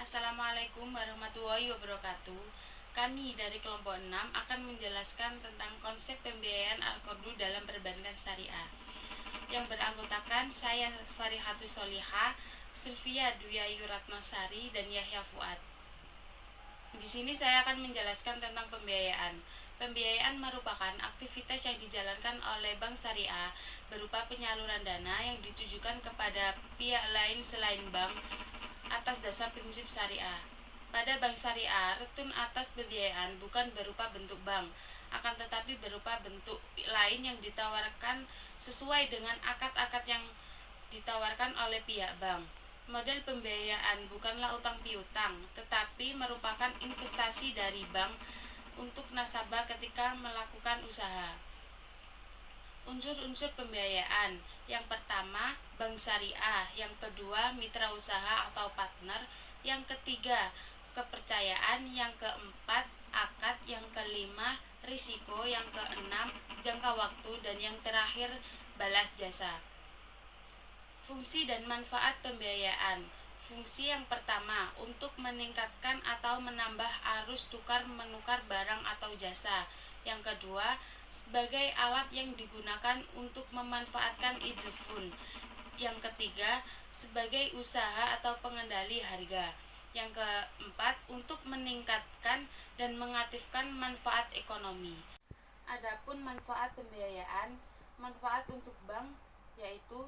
Assalamualaikum warahmatullahi wabarakatuh. Kami dari kelompok 6 akan menjelaskan tentang konsep pembiayaan Al-Qardu dalam perbankan syariah yang beranggotakan saya Farihatus Solihah, Sylvia Duyayu Ratnasari, dan Yahya Fuad. Di sini saya akan menjelaskan tentang pembiayaan. Pembiayaan merupakan aktivitas yang dijalankan oleh bank syariah berupa penyaluran dana yang ditujukan kepada pihak lain selain bank atas dasar prinsip syariah. Pada bank syariah, retun atas pembiayaan bukan berupa bentuk bank, akan tetapi berupa bentuk lain yang ditawarkan sesuai dengan akad-akad yang ditawarkan oleh pihak bank. Model pembiayaan bukanlah utang piutang, tetapi merupakan investasi dari bank untuk nasabah ketika melakukan usaha. Unsur-unsur pembiayaan: yang pertama, bank syariah; yang kedua, mitra usaha atau partner; yang ketiga, kepercayaan; yang keempat, akad; yang kelima, risiko; yang keenam, jangka waktu; dan yang terakhir, balas jasa. Fungsi dan manfaat pembiayaan. Fungsi yang pertama, untuk meningkatkan atau menambah arus tukar menukar barang atau jasa. Yang kedua, sebagai alat yang digunakan untuk memanfaatkan idul fund. Yang ketiga, sebagai usaha atau pengendali harga. Yang keempat, untuk meningkatkan dan mengaktifkan manfaat ekonomi. Adapun manfaat pembiayaan, manfaat untuk bank yaitu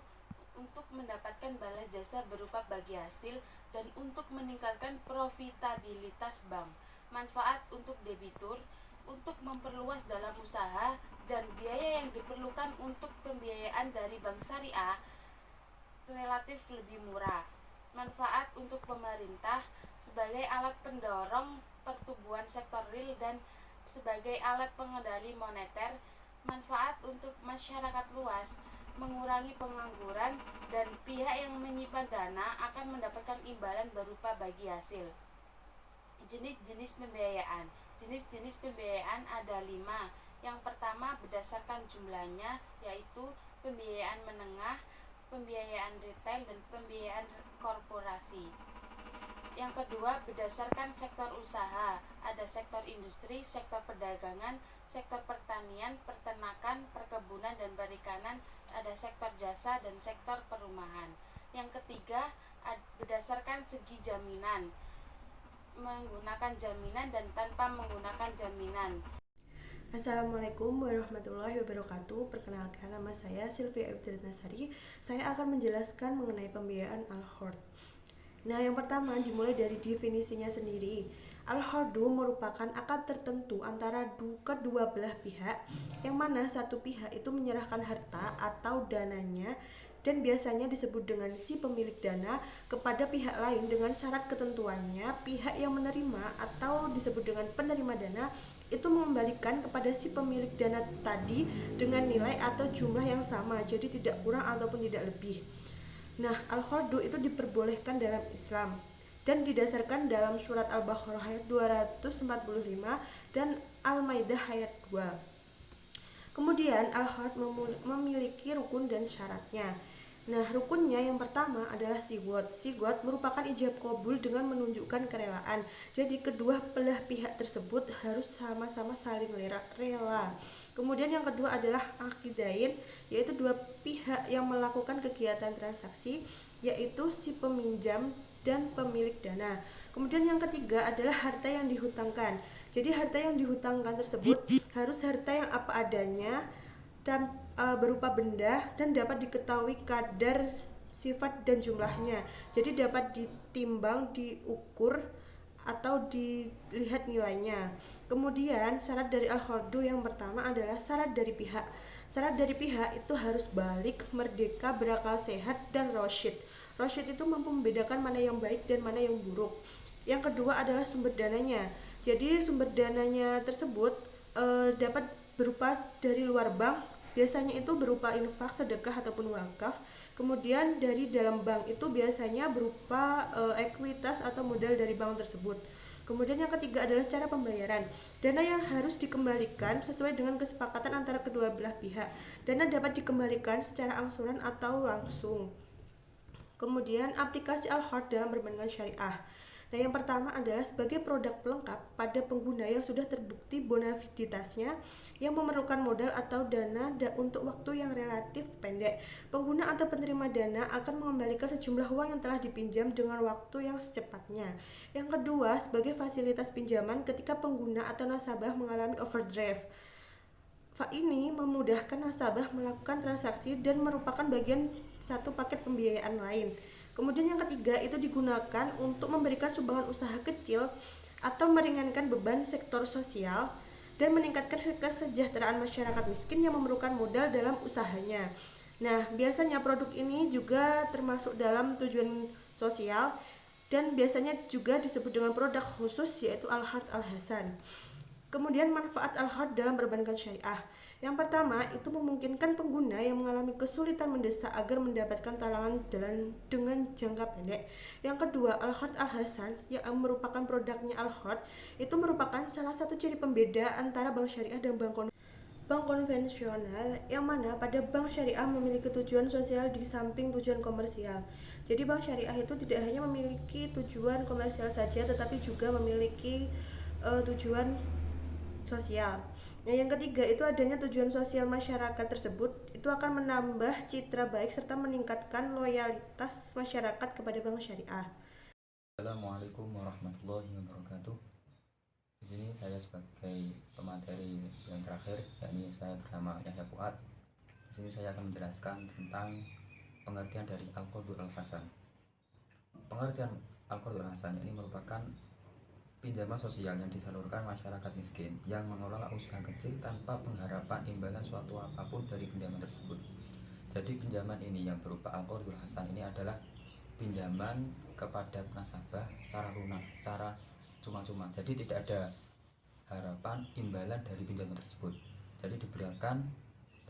untuk mendapatkan balas jasa berupa bagi hasil dan untuk meningkatkan profitabilitas bank. Manfaat untuk debitur, untuk memperluas dalam usaha, dan biaya yang diperlukan untuk pembiayaan dari bank syariah relatif lebih murah. Manfaat untuk pemerintah sebagai alat pendorong pertumbuhan sektor real dan sebagai alat pengendali moneter. Manfaat untuk masyarakat luas, mengurangi pengangguran, dan pihak yang menyimpan dana akan mendapatkan imbalan berupa bagi hasil. Jenis-jenis pembiayaan. Jenis-jenis pembiayaan ada 5. Yang pertama, berdasarkan jumlahnya, yaitu pembiayaan menengah, pembiayaan retail, dan pembiayaan korporasi. Yang kedua, berdasarkan sektor usaha, ada sektor industri, sektor perdagangan, sektor pertanian, peternakan, perkebunan, dan perikanan, ada sektor jasa, dan sektor perumahan. Yang ketiga, berdasarkan segi jaminan, menggunakan jaminan dan tanpa menggunakan jaminan. Assalamualaikum warahmatullahi wabarakatuh. Perkenalkan, nama saya Sylvia Ratnasari. Saya akan menjelaskan mengenai pembiayaan Al-Qard. Nah, yang pertama dimulai dari definisinya sendiri. Al-Qardu merupakan akad tertentu antara kedua belah pihak, yang mana satu pihak itu menyerahkan harta atau dananya, dan biasanya disebut dengan si pemilik dana, kepada pihak lain dengan syarat ketentuannya. Pihak yang menerima atau disebut dengan penerima dana itu mengembalikan kepada si pemilik dana tadi dengan nilai atau jumlah yang sama, jadi tidak kurang ataupun tidak lebih. Nah, Al-Qardu itu diperbolehkan dalam Islam dan didasarkan dalam surat Al-Baqarah ayat 245 dan Al-Maidah ayat 2. Kemudian Al-Qard memiliki rukun dan syaratnya. Nah, rukunnya yang pertama adalah sigot. Sigot merupakan ijab qabul dengan menunjukkan kerelaan. Jadi kedua belah pihak tersebut harus sama-sama saling rela. Kemudian yang kedua adalah akidain, yaitu dua pihak yang melakukan kegiatan transaksi, yaitu si peminjam dan pemilik dana. Kemudian yang ketiga adalah harta yang dihutangkan. Jadi harta yang dihutangkan tersebut harus harta yang apa adanya dan berupa benda dan dapat diketahui kadar, sifat, dan jumlahnya. Jadi dapat ditimbang, diukur, atau dilihat nilainya. Kemudian syarat dari Al-Qardu yang pertama adalah syarat dari pihak. Syarat dari pihak itu harus balik, merdeka, berakal sehat, dan rasyid. Rasyid itu mampu membedakan mana yang baik dan mana yang buruk. Yang kedua adalah sumber dananya. Jadi sumber dananya tersebut dapat berupa dari luar bank, biasanya itu berupa infak, sedekah, ataupun wakaf. Kemudian dari dalam bank itu biasanya berupa ekuitas atau modal dari bank tersebut. Kemudian yang ketiga adalah cara pembayaran. Dana yang harus dikembalikan sesuai dengan kesepakatan antara kedua belah pihak. Dana dapat dikembalikan secara angsuran atau langsung. Kemudian aplikasi Al-Qard dalam perbankan syariah. Nah, yang pertama adalah sebagai produk pelengkap pada pengguna yang sudah terbukti bonafiditasnya yang memerlukan modal atau dana untuk waktu yang relatif pendek. Pengguna atau penerima dana akan mengembalikan sejumlah uang yang telah dipinjam dengan waktu yang secepatnya. Yang kedua, sebagai fasilitas pinjaman ketika pengguna atau nasabah mengalami overdraft. Ini memudahkan nasabah melakukan transaksi dan merupakan bagian satu paket pembiayaan lain. Kemudian yang ketiga itu digunakan untuk memberikan sumbangan usaha kecil atau meringankan beban sektor sosial dan meningkatkan kesejahteraan masyarakat miskin yang memerlukan modal dalam usahanya. Nah, biasanya produk ini juga termasuk dalam tujuan sosial dan biasanya juga disebut dengan produk khusus yaitu Al-Hard Al-Hasan. Kemudian manfaat Al-Hard dalam perbankan syariah. Yang pertama, itu memungkinkan pengguna yang mengalami kesulitan mendesak agar mendapatkan talangan dengan jangka pendek. Yang kedua, Al-Hard Al-Hasan yang merupakan produknya Al-Hard itu merupakan salah satu ciri pembeda antara bank syariah dan bank konvensional, yang mana pada bank syariah memiliki tujuan sosial di samping tujuan komersial. Jadi bank syariah itu tidak hanya memiliki tujuan komersial saja tetapi juga memiliki tujuan sosial. Nah, yang ketiga itu adanya tujuan sosial masyarakat tersebut itu akan menambah citra baik serta meningkatkan loyalitas masyarakat kepada bank syariah. Assalamualaikum warahmatullahi wabarakatuh. Di sini saya sebagai pemateri yang terakhir, yakni saya bernama Yahya Fuad. Di sini saya akan menjelaskan tentang pengertian dari Al-Qardul Hasan. Pengertian Al-Qardul Hasan ini merupakan pinjaman sosial yang disalurkan masyarakat miskin yang mengelola usaha kecil tanpa pengharapan imbalan suatu apapun dari pinjaman tersebut. Jadi pinjaman ini yang berupa Al-Qardul Hasan ini adalah pinjaman kepada nasabah secara lunak, secara cuma-cuma. Jadi tidak ada harapan imbalan dari pinjaman tersebut. Jadi diberikan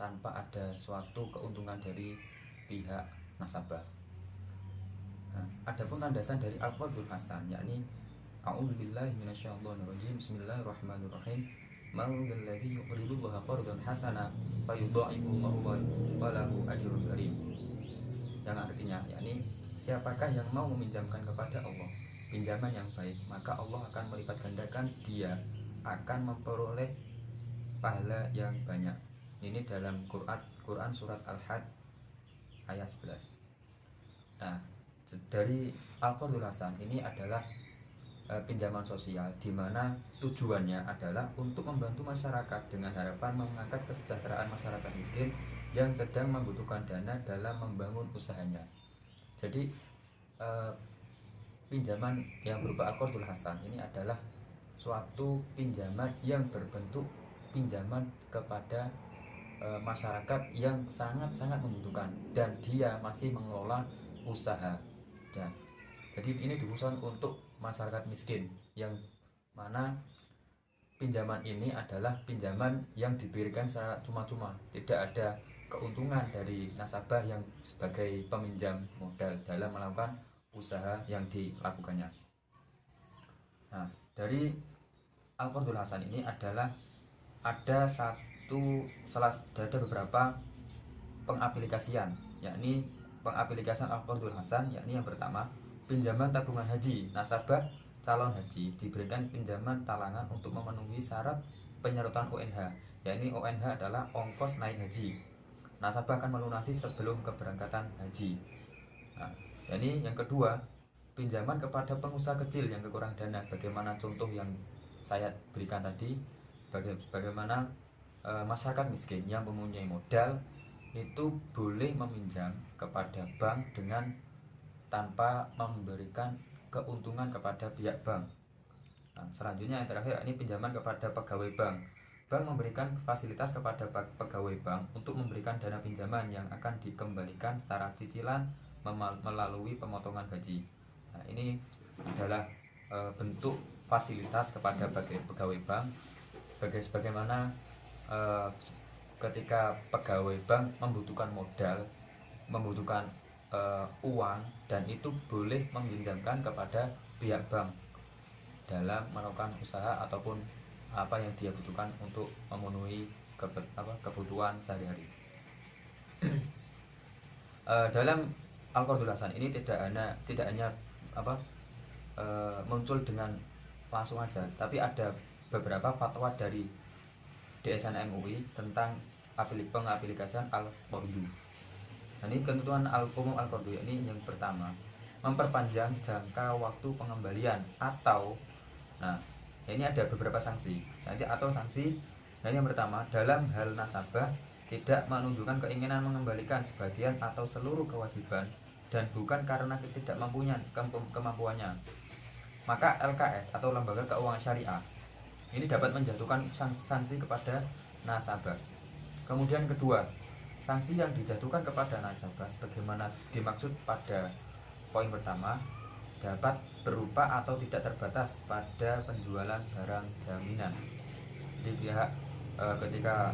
tanpa ada suatu keuntungan dari pihak nasabah. Nah, adapun landasan dari Al-Qardul Hasan yakni A'udzubillahi minasyaitonirrajim. Bismillahirrahmanirrahim. Man dzalladzi yuqridullaha qardan hasana fayudha'ifu lahu wa lahu ajrun karim. Yang artinya yakni siapakah yang mau meminjamkan kepada Allah pinjaman yang baik, maka Allah akan melipat gandakan, dia akan memperoleh pahala yang banyak. Ini dalam Quran surat Al-Had ayat 11. Nah, dari Al-Qardul Hasan ini adalah pinjaman sosial di mana tujuannya adalah untuk membantu masyarakat dengan harapan mengangkat kesejahteraan masyarakat miskin yang sedang membutuhkan dana dalam membangun usahanya. Jadi pinjaman yang berupa Al-Qardul Hasan ini adalah suatu pinjaman yang berbentuk pinjaman kepada masyarakat yang sangat-sangat membutuhkan dan dia masih mengelola usaha. Dan jadi ini dikhususkan untuk masyarakat miskin yang mana pinjaman ini adalah pinjaman yang diberikan secara cuma-cuma, tidak ada keuntungan dari nasabah yang sebagai peminjam modal dalam melakukan usaha yang dilakukannya. Nah, dari Al-Qardul Hasan ini adalah ada beberapa pengaplikasian, yakni pengaplikasian Al-Qardul Hasan, yakni yang pertama pinjaman tabungan haji. Nasabah calon haji diberikan pinjaman talangan untuk memenuhi syarat penyertaan ONH, yakni ONH adalah ongkos naik haji. Nasabah akan melunasi sebelum keberangkatan haji. Nah, yakni yang kedua pinjaman kepada pengusaha kecil yang kekurangan dana, bagaimana contoh yang saya berikan tadi, bagaimana masyarakat miskin yang mempunyai modal itu boleh meminjam kepada bank dengan tanpa memberikan keuntungan kepada pihak bank. Nah, selanjutnya yang terakhir ini pinjaman kepada pegawai bank. Bank memberikan fasilitas kepada pegawai bank untuk memberikan dana pinjaman yang akan dikembalikan secara cicilan melalui pemotongan gaji. Nah, ini adalah bentuk fasilitas kepada pegawai bank sebagaimana ketika pegawai bank membutuhkan modal, membutuhkan uang, dan itu boleh meminjamkan kepada pihak bank dalam melakukan usaha ataupun apa yang dia butuhkan untuk memenuhi kebutuhan sehari-hari. Dalam Al-Qardul Hasan ini tidak hanya muncul dengan langsung aja, tapi ada beberapa fatwa dari DSN MUI tentang pengaplikasian al-qardu. Nah, ini ketentuan umum al-qardu ini yang pertama, memperpanjang jangka waktu pengembalian atau, nah ini ada beberapa sanksi nanti atau sanksi. Nah, yang pertama, dalam hal nasabah tidak menunjukkan keinginan mengembalikan sebagian atau seluruh kewajiban dan bukan karena kemampuannya, maka LKS atau lembaga keuangan syariah ini dapat menjatuhkan sanksi kepada nasabah. Kemudian kedua, sanksi yang dijatuhkan kepada nasabah sebagaimana dimaksud pada poin pertama dapat berupa atau tidak terbatas pada penjualan barang jaminan. Jadi pihak ketika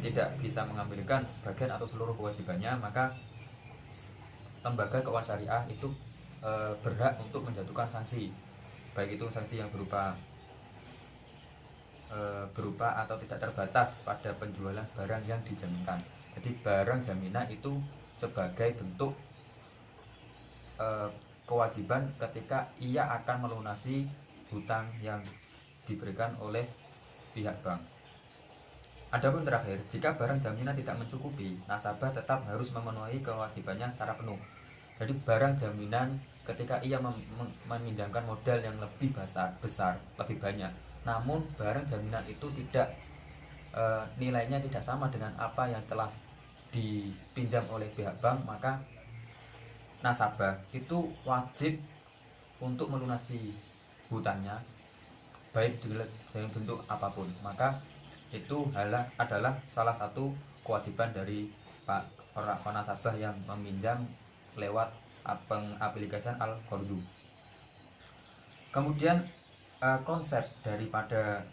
tidak bisa mengambilkan sebagian atau seluruh kewajibannya, maka lembaga keuangan syariah itu berhak untuk menjatuhkan sanksi, baik itu sanksi yang berupa atau tidak terbatas pada penjualan barang yang dijaminkan. Jadi barang jaminan itu sebagai bentuk kewajiban ketika ia akan melunasi hutang yang diberikan oleh pihak bank. Adapun terakhir, jika barang jaminan tidak mencukupi, nasabah tetap harus memenuhi kewajibannya secara penuh. Jadi barang jaminan ketika ia meminjamkan modal yang lebih besar, lebih banyak, namun barang jaminan itu tidak nilainya tidak sama dengan apa yang telah dipinjam oleh pihak bank, maka nasabah itu wajib untuk melunasi hutangnya baik dalam bentuk apapun. Maka itu adalah salah satu kewajiban dari orang nasabah yang meminjam lewat pengaplikasian al-qardu. Kemudian konsep daripada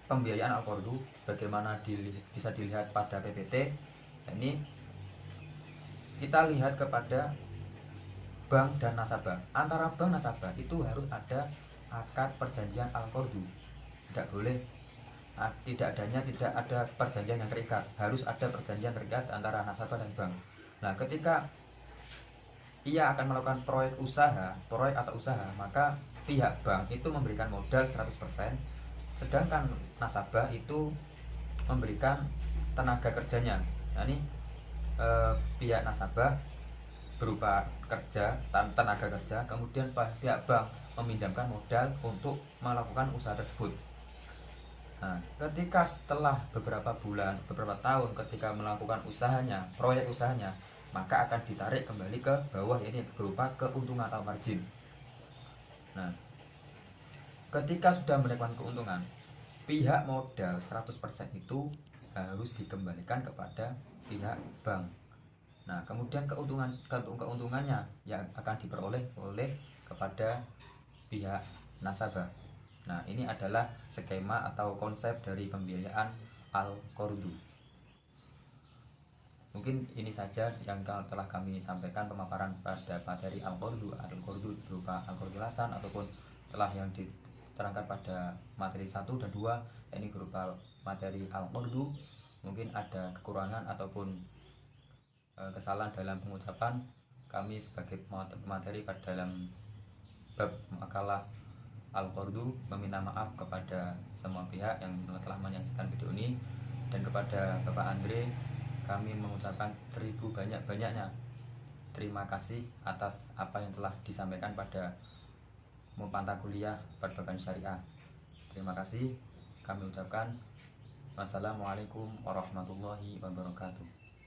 pembiayaan al-qardu bagaimana bisa dilihat pada PPT. Ini kita lihat kepada bank dan nasabah. Antara bank nasabah itu harus ada akad perjanjian al-qardu. Tidak ada perjanjian yang terikat. Harus ada perjanjian terikat antara nasabah dan bank. Nah, ketika ia akan melakukan proyek atau usaha, maka pihak bank itu memberikan modal 100%, sedangkan nasabah itu memberikan tenaga kerjanya. Nah, ini pihak nasabah berupa tenaga kerja, kemudian pihak bank meminjamkan modal untuk melakukan usaha tersebut. Nah, ketika setelah beberapa bulan, beberapa tahun ketika melakukan proyek usahanya, maka akan ditarik kembali ke bawah, ini berupa keuntungan atau margin. Nah, ketika sudah mendapatkan keuntungan, pihak modal 100% itu harus dikembalikan kepada pihak bank. Nah, kemudian keuntungannya yang akan diperoleh kepada pihak nasabah. Nah, ini adalah skema atau konsep dari pembiayaan al-qardu. Mungkin ini saja yang telah kami sampaikan pemaparan pada materi al-qardu berupa al-qardu lasan ataupun telah yang diterangkan pada materi 1 dan 2, ini berupa materi al-qardu. Mungkin ada kekurangan ataupun kesalahan dalam pengucapan kami sebagai materi pada dalam bab makalah al-qardu, meminta maaf kepada semua pihak yang telah menyaksikan video ini, dan kepada Bapak Andre kami mengucapkan 1000 banyak-banyaknya terima kasih atas apa yang telah disampaikan pada mata kuliah perbankan syariah. Terima kasih kami ucapkan. Wassalamualaikum warahmatullahi wabarakatuh.